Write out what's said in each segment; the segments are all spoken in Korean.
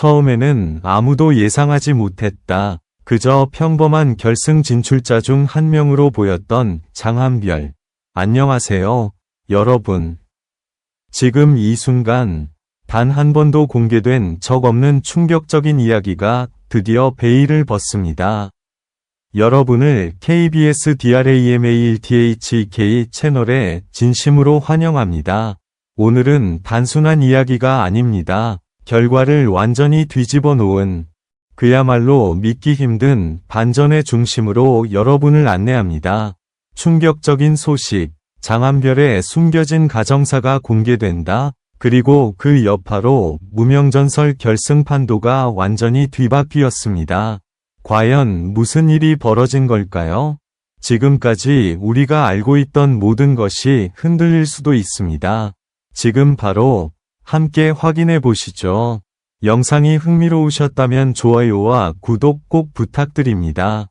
처음에는 아무도 예상하지 못했다. 그저 평범한 결승 진출자 중 한 명으로 보였던 장한별. 안녕하세요, 여러분. 지금 이 순간 단 한 번도 공개된 적 없는 충격적인 이야기가 드디어 베일을 벗습니다. 여러분을 KBS DRAMA1THK 채널에 진심으로 환영합니다. 오늘은 단순한 이야기가 아닙니다. 결과를 완전히 뒤집어 놓은 그야말로 믿기 힘든 반전의 중심으로 여러분을 안내합니다. 충격적인 소식, 장한별의 숨겨진 가정사가 공개된다. 그리고 그 여파로 무명전설 결승 판도가 완전히 뒤바뀌었습니다. 과연 무슨 일이 벌어진 걸까요? 지금까지 우리가 알고 있던 모든 것이 흔들릴 수도 있습니다. 지금 바로 함께 확인해 보시죠. 영상이 흥미로우셨다면 좋아요와 구독 꼭 부탁드립니다.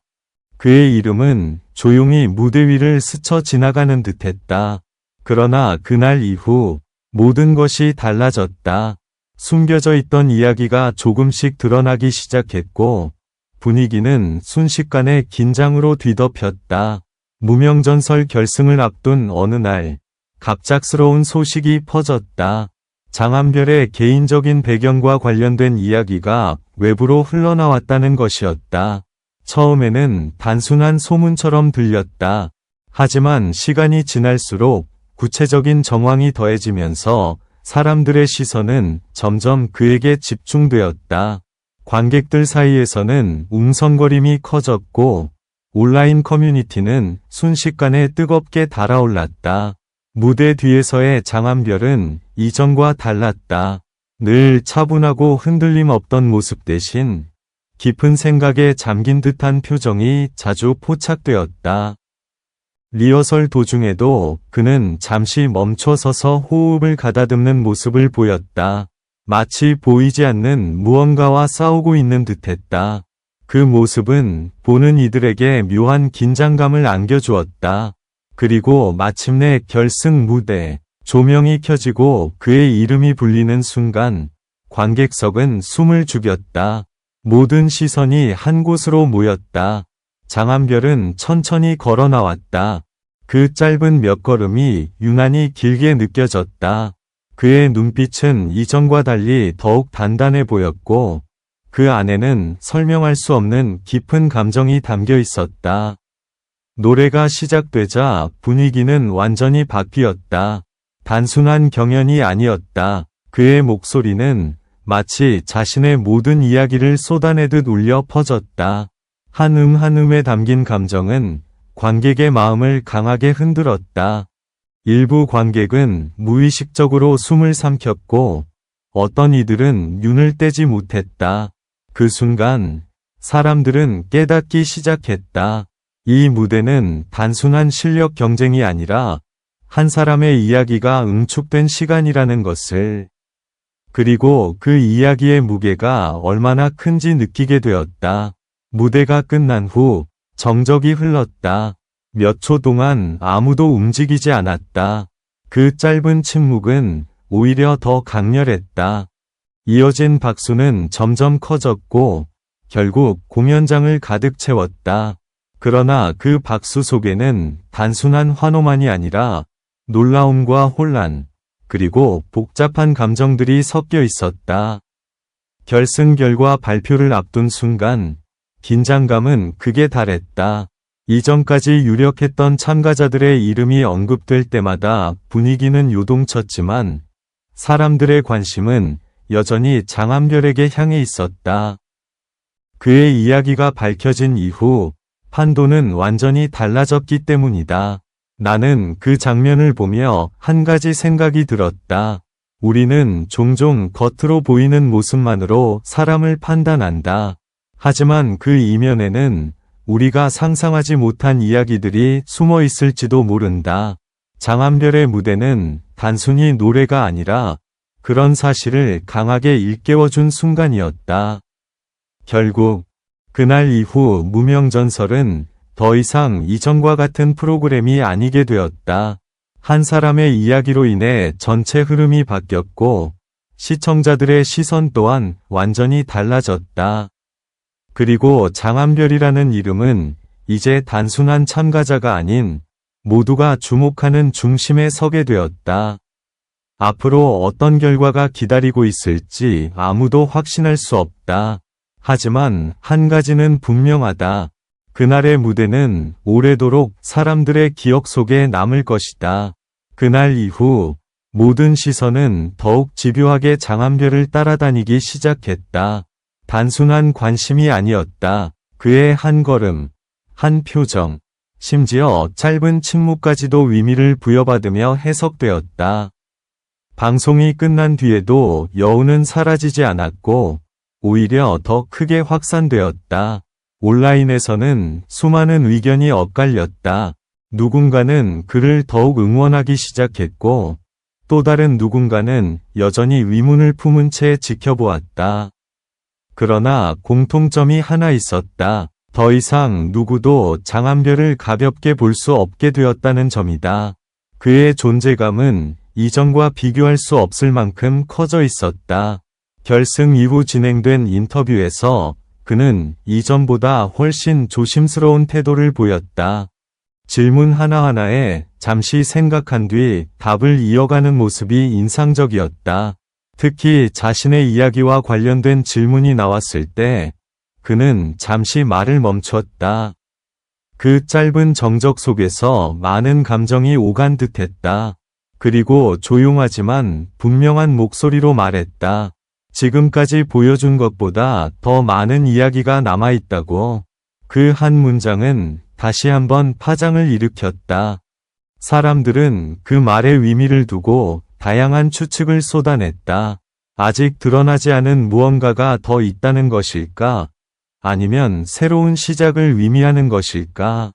그의 이름은 조용히 무대 위를 스쳐 지나가는 듯했다. 그러나 그날 이후 모든 것이 달라졌다. 숨겨져 있던 이야기가 조금씩 드러나기 시작했고 분위기는 순식간에 긴장으로 뒤덮였다. 무명전설 결승을 앞둔 어느 날 갑작스러운 소식이 퍼졌다. 장한별의 개인적인 배경과 관련된 이야기가 외부로 흘러나왔다는 것이었다. 처음에는 단순한 소문처럼 들렸다. 하지만 시간이 지날수록 구체적인 정황이 더해지면서 사람들의 시선은 점점 그에게 집중되었다. 관객들 사이에서는 웅성거림이 커졌고 온라인 커뮤니티는 순식간에 뜨겁게 달아올랐다. 무대 뒤에서의 장한별은 이전과 달랐다. 늘 차분하고 흔들림 없던 모습 대신 깊은 생각에 잠긴 듯한 표정이 자주 포착되었다. 리허설 도중에도 그는 잠시 멈춰서서 호흡을 가다듬는 모습을 보였다. 마치 보이지 않는 무언가와 싸우고 있는 듯했다. 그 모습은 보는 이들에게 묘한 긴장감을 안겨주었다. 그리고 마침내 결승 무대, 조명이 켜지고 그의 이름이 불리는 순간 관객석은 숨을 죽였다. 모든 시선이 한 곳으로 모였다. 장한별은 천천히 걸어 나왔다. 그 짧은 몇 걸음이 유난히 길게 느껴졌다. 그의 눈빛은 이전과 달리 더욱 단단해 보였고 그 안에는 설명할 수 없는 깊은 감정이 담겨 있었다. 노래가 시작되자 분위기는 완전히 바뀌었다. 단순한 경연이 아니었다. 그의 목소리는 마치 자신의 모든 이야기를 쏟아내듯 울려 퍼졌다. 한 한 음에 담긴 감정은 관객의 마음을 강하게 흔들었다. 일부 관객은 무의식적으로 숨을 삼켰고 어떤 이들은 눈을 떼지 못했다. 그 순간 사람들은 깨닫기 시작했다. 이 무대는 단순한 실력 경쟁이 아니라 한 사람의 이야기가 응축된 시간이라는 것을, 그리고 그 이야기의 무게가 얼마나 큰지 느끼게 되었다. 무대가 끝난 후 정적이 흘렀다. 몇 초 동안 아무도 움직이지 않았다. 그 짧은 침묵은 오히려 더 강렬했다. 이어진 박수는 점점 커졌고 결국 공연장을 가득 채웠다. 그러나 그 박수 속에는 단순한 환호만이 아니라 놀라움과 혼란, 그리고 복잡한 감정들이 섞여 있었다. 결승 결과 발표를 앞둔 순간 긴장감은 극에 달했다. 이전까지 유력했던 참가자들의 이름이 언급될 때마다 분위기는 요동쳤지만 사람들의 관심은 여전히 장한별에게 향해 있었다. 그의 이야기가 밝혀진 이후 판도는 완전히 달라졌기 때문이다. 나는 그 장면을 보며 한 가지 생각이 들었다. 우리는 종종 겉으로 보이는 모습만으로 사람을 판단한다. 하지만 그 이면에는 우리가 상상하지 못한 이야기들이 숨어 있을지도 모른다. 장한별의 무대는 단순히 노래가 아니라 그런 사실을 강하게 일깨워준 순간이었다. 결국 그날 이후 무명전설은 더 이상 이전과 같은 프로그램이 아니게 되었다. 한 사람의 이야기로 인해 전체 흐름이 바뀌었고 시청자들의 시선 또한 완전히 달라졌다. 그리고 장한별이라는 이름은 이제 단순한 참가자가 아닌 모두가 주목하는 중심에 서게 되었다. 앞으로 어떤 결과가 기다리고 있을지 아무도 확신할 수 없다. 하지만 한 가지는 분명하다. 그날의 무대는 오래도록 사람들의 기억 속에 남을 것이다. 그날 이후 모든 시선은 더욱 집요하게 장한별을 따라다니기 시작했다. 단순한 관심이 아니었다. 그의 한 걸음, 한 표정, 심지어 짧은 침묵까지도 의미를 부여받으며 해석되었다. 방송이 끝난 뒤에도 여운은 사라지지 않았고 오히려 더 크게 확산되었다. 온라인에서는 수많은 의견이 엇갈렸다. 누군가는 그를 더욱 응원하기 시작했고 또 다른 누군가는 여전히 의문을 품은 채 지켜보았다. 그러나 공통점이 하나 있었다. 더 이상 누구도 장한별을 가볍게 볼 수 없게 되었다는 점이다. 그의 존재감은 이전과 비교할 수 없을 만큼 커져 있었다. 결승 이후 진행된 인터뷰에서 그는 이전보다 훨씬 조심스러운 태도를 보였다. 질문 하나하나에 잠시 생각한 뒤 답을 이어가는 모습이 인상적이었다. 특히 자신의 이야기와 관련된 질문이 나왔을 때 그는 잠시 말을 멈췄다. 그 짧은 정적 속에서 많은 감정이 오간 듯했다. 그리고 조용하지만 분명한 목소리로 말했다. 지금까지 보여준 것보다 더 많은 이야기가 남아있다고. 그 한 문장은 다시 한번 파장을 일으켰다. 사람들은 그 말의 의미를 두고 다양한 추측을 쏟아냈다. 아직 드러나지 않은 무언가가 더 있다는 것일까? 아니면 새로운 시작을 의미하는 것일까?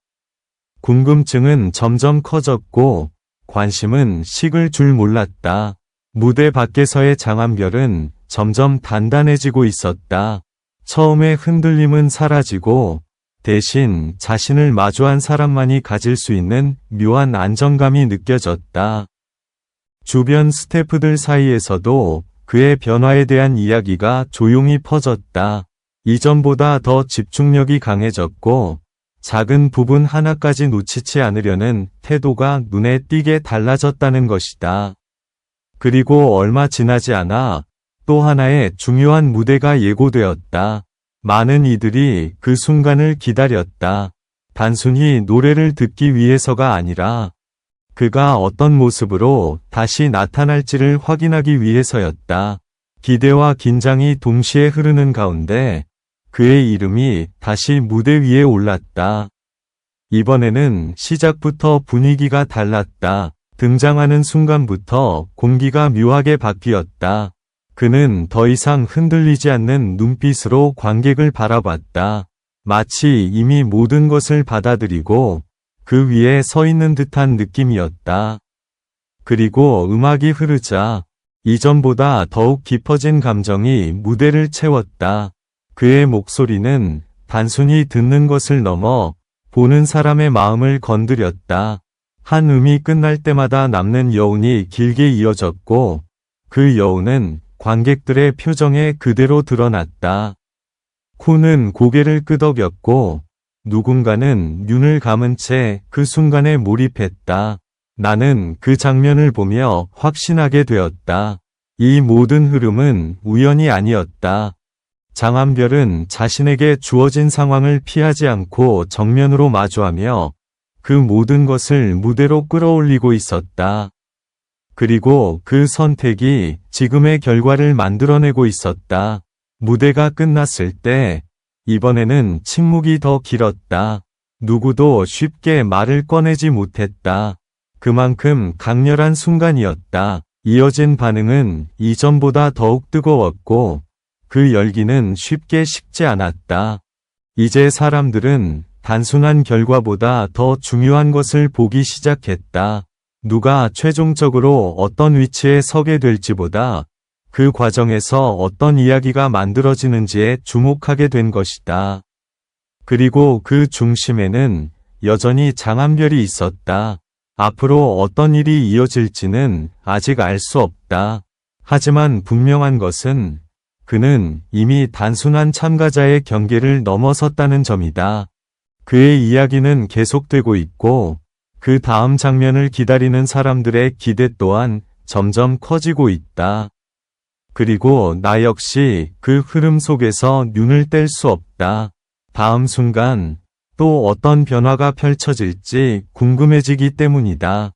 궁금증은 점점 커졌고 관심은 식을 줄 몰랐다. 무대 밖에서의 장한별은 점점 단단해지고 있었다. 처음에 흔들림은 사라지고 대신 자신을 마주한 사람만이 가질 수 있는 묘한 안정감이 느껴졌다. 주변 스태프들 사이에서도 그의 변화에 대한 이야기가 조용히 퍼졌다. 이전보다 더 집중력이 강해졌고 작은 부분 하나까지 놓치지 않으려는 태도가 눈에 띄게 달라졌다는 것이다. 그리고 얼마 지나지 않아 또 하나의 중요한 무대가 예고되었다. 많은 이들이 그 순간을 기다렸다. 단순히 노래를 듣기 위해서가 아니라 그가 어떤 모습으로 다시 나타날지를 확인하기 위해서였다. 기대와 긴장이 동시에 흐르는 가운데 그의 이름이 다시 무대 위에 올랐다. 이번에는 시작부터 분위기가 달랐다. 등장하는 순간부터 공기가 묘하게 바뀌었다. 그는 더 이상 흔들리지 않는 눈빛으로 관객을 바라봤다. 마치 이미 모든 것을 받아들이고 그 위에 서 있는 듯한 느낌이었다. 그리고 음악이 흐르자 이전보다 더욱 깊어진 감정이 무대를 채웠다. 그의 목소리는 단순히 듣는 것을 넘어 보는 사람의 마음을 건드렸다. 한 음이 끝날 때마다 남는 여운이 길게 이어졌고 그 여운은 관객들의 표정에 그대로 드러났다. 코는 고개를 끄덕였고 누군가는 눈을 감은 채 그 순간에 몰입했다. 나는 그 장면을 보며 확신하게 되었다. 이 모든 흐름은 우연이 아니었다. 장한별은 자신에게 주어진 상황을 피하지 않고 정면으로 마주하며 그 모든 것을 무대로 끌어올리고 있었다. 그리고 그 선택이 지금의 결과를 만들어내고 있었다. 무대가 끝났을 때 이번에는 침묵이 더 길었다. 누구도 쉽게 말을 꺼내지 못했다. 그만큼 강렬한 순간이었다. 이어진 반응은 이전보다 더욱 뜨거웠고 그 열기는 쉽게 식지 않았다. 이제 사람들은 단순한 결과보다 더 중요한 것을 보기 시작했다. 누가 최종적으로 어떤 위치에 서게 될지보다 그 과정에서 어떤 이야기가 만들어지는지에 주목하게 된 것이다. 그리고 그 중심에는 여전히 장한별이 있었다. 앞으로 어떤 일이 이어질지는 아직 알 수 없다. 하지만 분명한 것은 그는 이미 단순한 참가자의 경계를 넘어섰다는 점이다. 그의 이야기는 계속되고 있고 그 다음 장면을 기다리는 사람들의 기대 또한 점점 커지고 있다. 그리고 나 역시 그 흐름 속에서 눈을 뗄 수 없다. 다음 순간 또 어떤 변화가 펼쳐질지 궁금해지기 때문이다.